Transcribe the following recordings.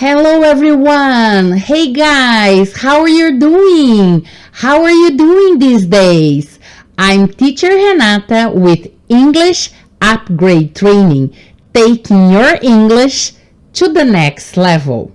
Hello everyone! Hey guys, how are you doing? How are you doing these days? I'm teacher Renata with English Upgrade Training, taking your English to the next level.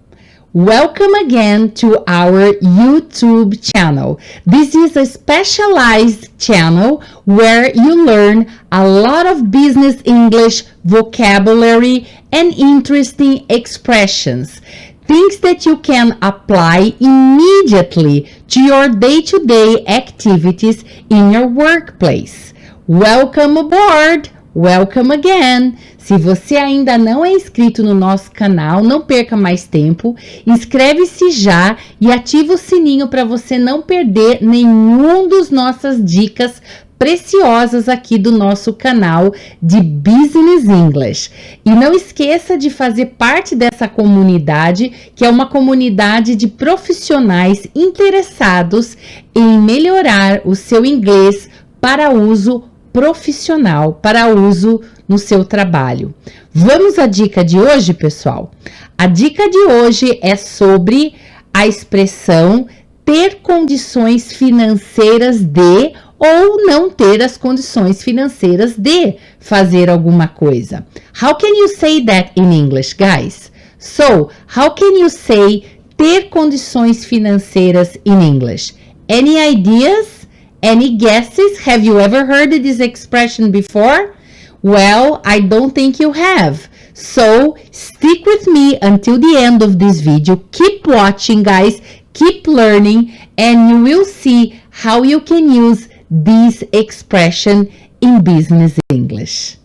Welcome again to our YouTube channel. This is a specialized channel where you learn a lot of business English vocabulary and interesting expressions. Things that you can apply immediately to your day-to-day activities in your workplace. Welcome aboard! Welcome again! Se você ainda não é inscrito no nosso canal, não perca mais tempo, inscreve-se já e ativa o sininho para você não perder nenhum dos nossas dicas preciosas aqui do nosso canal de Business English. E não esqueça de fazer parte dessa comunidade, que é uma comunidade de profissionais interessados em melhorar o seu inglês para uso profissional, para uso no seu trabalho. Vamos à dica de hoje, pessoal? A dica de hoje é sobre a expressão ter condições financeiras de ou não ter as condições financeiras de fazer alguma coisa. How can you say that in English, guys? So, how can you say ter condições financeiras in English? Any ideas? Any guesses? Have you ever heard this expression before? Well, I don't think you have. So, stick with me until the end of this video. Keep watching, guys. Keep learning, and you will see how you can use this expression in business English.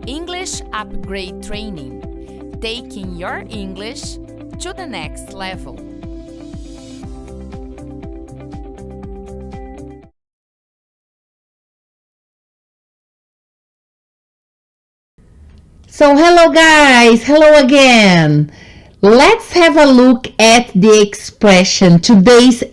English Upgrade Training, taking your English to the next level. So, hello guys, hello again. Let's have a look at the expression, today's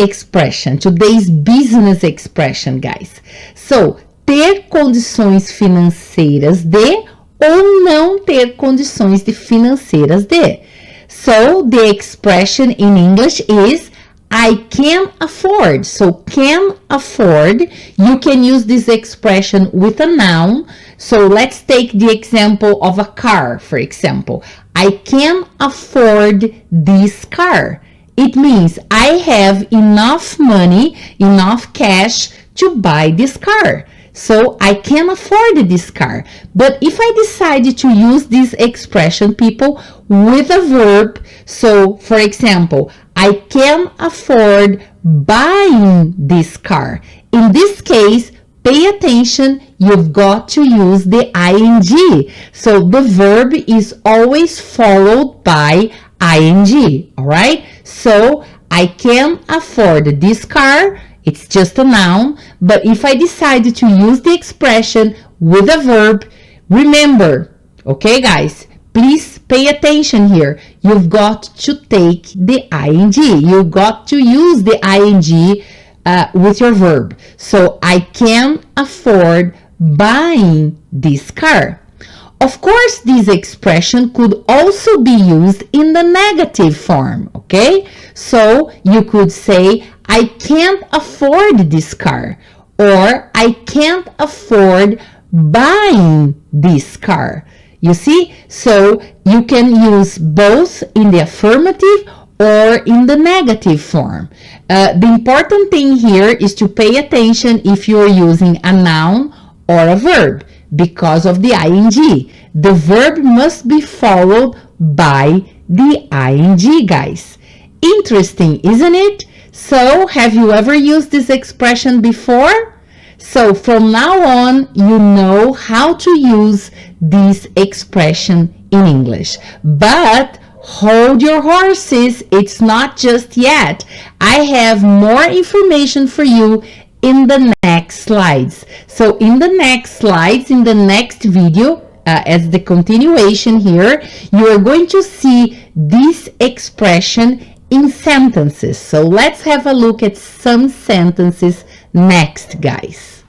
business expression, guys. So, ter condições financeiras de ou não ter condições financeiras de. So, the expression in English is I can afford. So, can afford, you can use this expression with a noun. So, let's take the example of a car, for example. I can afford this car. It means I have enough money, enough cash to buy this car. So, I can afford this car. But if I decided to use this expression, people, with a verb, so, for example, I can afford buying this car. In this case, pay attention, you've got to use the ing. So, the verb is always followed by ing, all right? So, I can afford this car. It's just a noun, but if I decided to use the expression with a verb, remember, okay guys, please pay attention here. You've got to take the ing. You've got to use the ing with your verb. So, I can afford buying this car. Of course, this expression could also be used in the negative form, okay? So, you could say, I can't afford this car, or I can't afford buying this car. You see? So, you can use both in the affirmative or in the negative form. The important thing here is to pay attention if you're using a noun or a verb because of the ing. The verb must be followed by the ing, guys. Interesting, isn't it? So, have you ever used this expression before? So, from now on, you know how to use this expression in English. But hold your horses, it's not just yet. I have more information for you in the next slides. So, in the next slides, in the next video, as the continuation here, you are going to see this expression in sentences. So let's have a look at some sentences next, guys.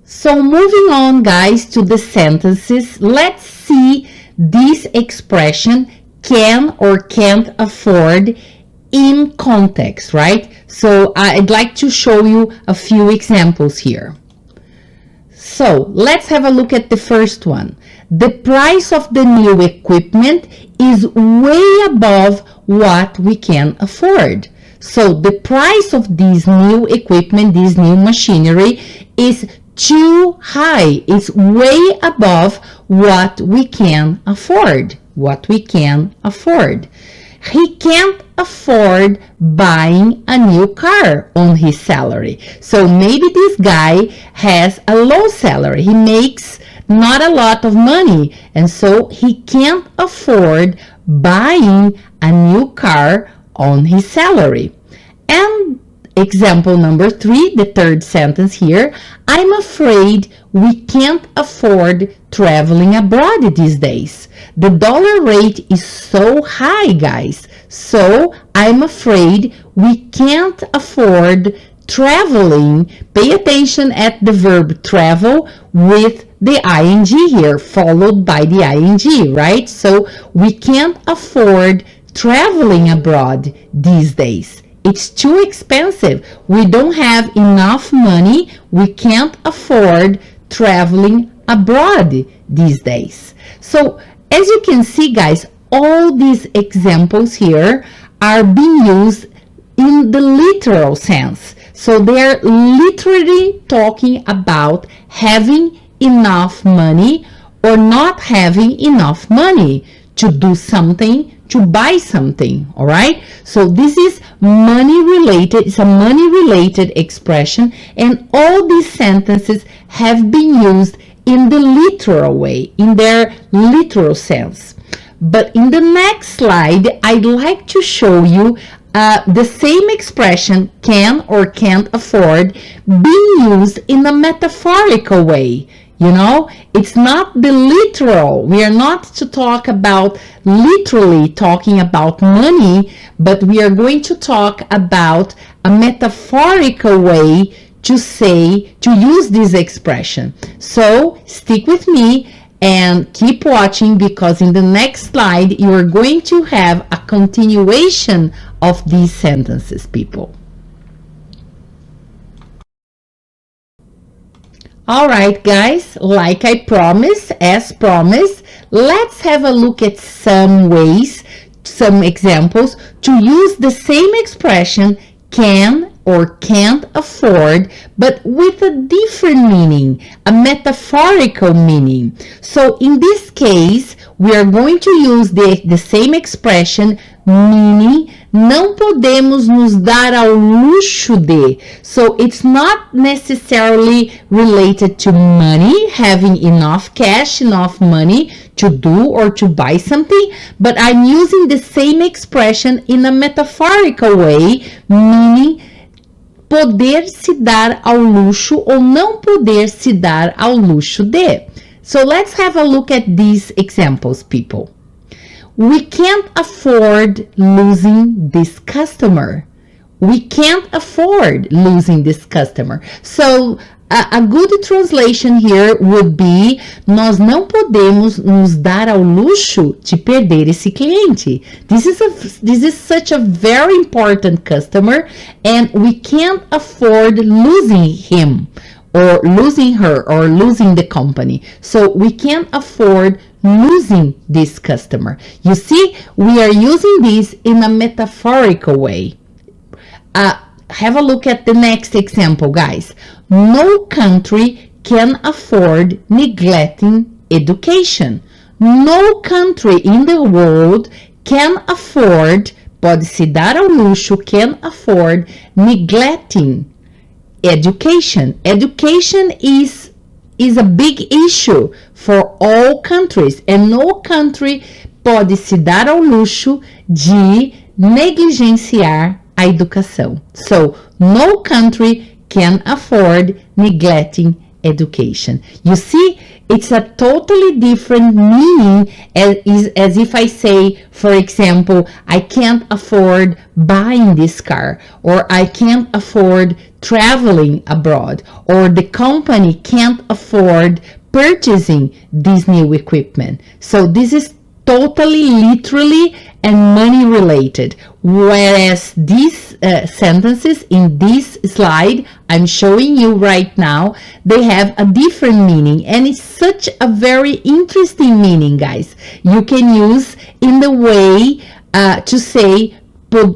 So moving on, guys, to the sentences, let's see this expression can or can't afford in context, right? So I'd like to show you a few examples here. So let's have a look at the first one. The price of the new equipment is way above what we can afford. So the price of this new equipment, this new machinery, is too high. It's way above what we can afford. What we can afford. He can't afford buying a new car on his salary. So maybe this guy has a low salary. He makes not a lot of money, and so he can't afford buying a new car on his salary. And example number 3, the third sentence here, I'm afraid we can't afford traveling abroad these days. The dollar rate is so high, guys. So I'm afraid we can't afford traveling. Pay attention at the verb travel with the ing here, followed by the ing, right? So we can't afford traveling abroad these days. It's too expensive. We don't have enough money. We can't afford traveling abroad these days. So as you can see, guys, all these examples here are being used in the literal sense. So they're literally talking about having enough money or not having enough money to do something, to buy something, all right? So this is money related, it's a money related expression, and all these sentences have been used in the literal way, in their literal sense. But in the next slide, I'd like to show you the same expression, can or can't afford, being used in a metaphorical way. You know, it's not the literal. We are not to talk about literally talking about money, but we are going to talk about a metaphorical way to say, to use this expression. So stick with me and keep watching, because in the next slide, you are going to have a continuation of these sentences, people. All right, guys, like I promised, as promised, let's have a look at some ways, some examples to use the same expression can or can't afford, but with a different meaning, a metaphorical meaning. So in this case, we are going to use the same expression, meaning não podemos nos dar ao luxo de. So it's not necessarily related to money, having enough cash, enough money to do or to buy something, but I'm using the same expression in a metaphorical way, meaning poder se dar ao luxo ou não poder se dar ao luxo de. So let's have a look at these examples, people. We can't afford losing this customer. We can't afford losing this customer. So a good translation here would be: nós não podemos nos dar ao luxo de perder esse cliente. This is such a very important customer, and we can't afford losing him or losing her or losing the company. So we can't afford losing this customer. You see, we are using this in a metaphorical way. Have a look at the next example, guys. No country can afford neglecting education. No country in the world can afford, pode se dar ao luxo, can afford neglecting education. Education is a big issue for all countries, and no country pode se dar ao luxo de negligenciar a educação. So, no country can afford neglecting education. You see, it's a totally different meaning as if I say, for example, I can't afford buying this car, or I can't afford traveling abroad, or the company can't afford purchasing this new equipment. So this is totally literally and money related, whereas these sentences in this slide I'm showing you right now, they have a different meaning, and it's such a very interesting meaning, guys. You can use in the way to say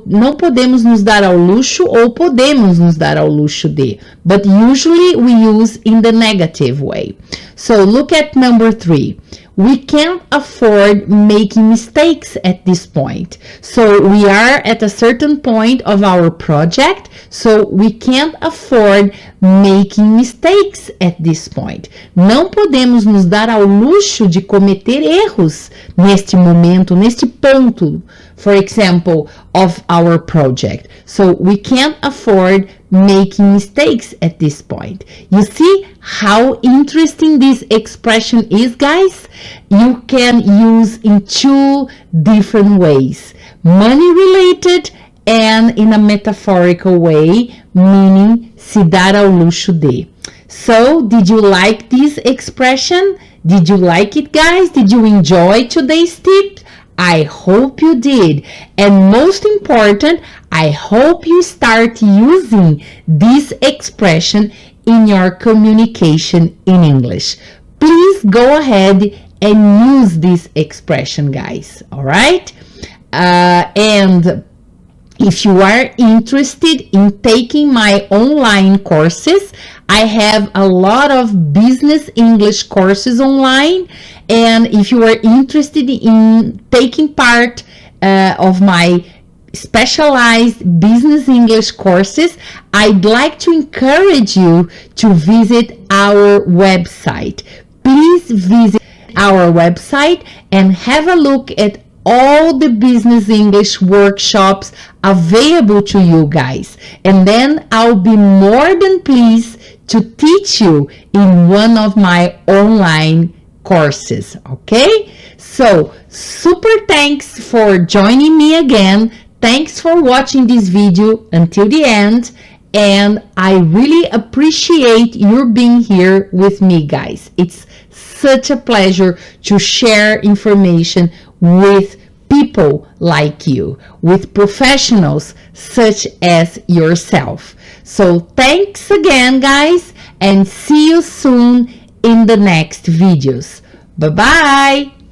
não podemos nos dar ao luxo ou podemos nos dar ao luxo de, but usually we use in the negative way. So look at number 3. We can't afford making mistakes at this point. So we are at a certain point of our project, so we can't afford making mistakes at this point. Não podemos nos dar ao luxo de cometer erros neste momento, neste ponto, for example, of our project. So we can't afford making mistakes at this point. You see how interesting this expression is, guys? You can use in 2 different ways. Money related and in a metaphorical way, meaning se dar ao luxo de. So, did you like this expression? Did you like it, guys? Did you enjoy today's tip? I hope you did. And most important, I hope you start using this expression in your communication in English. Please go ahead and use this expression, guys. All right? And if you are interested in taking my online courses, I have a lot of business English courses online. And if you are interested in taking part of my specialized business English courses, I'd like to encourage you to visit our website. Please visit our website and have a look at all the business English workshops available to you guys. And then I'll be more than pleased to teach you in one of my online courses, okay? So, super thanks for joining me again. Thanks for watching this video until the end. And I really appreciate your being here with me, guys. It's such a pleasure to share information with people like you, with professionals such as yourself. So thanks again, guys, and see you soon in the next videos. Bye-bye.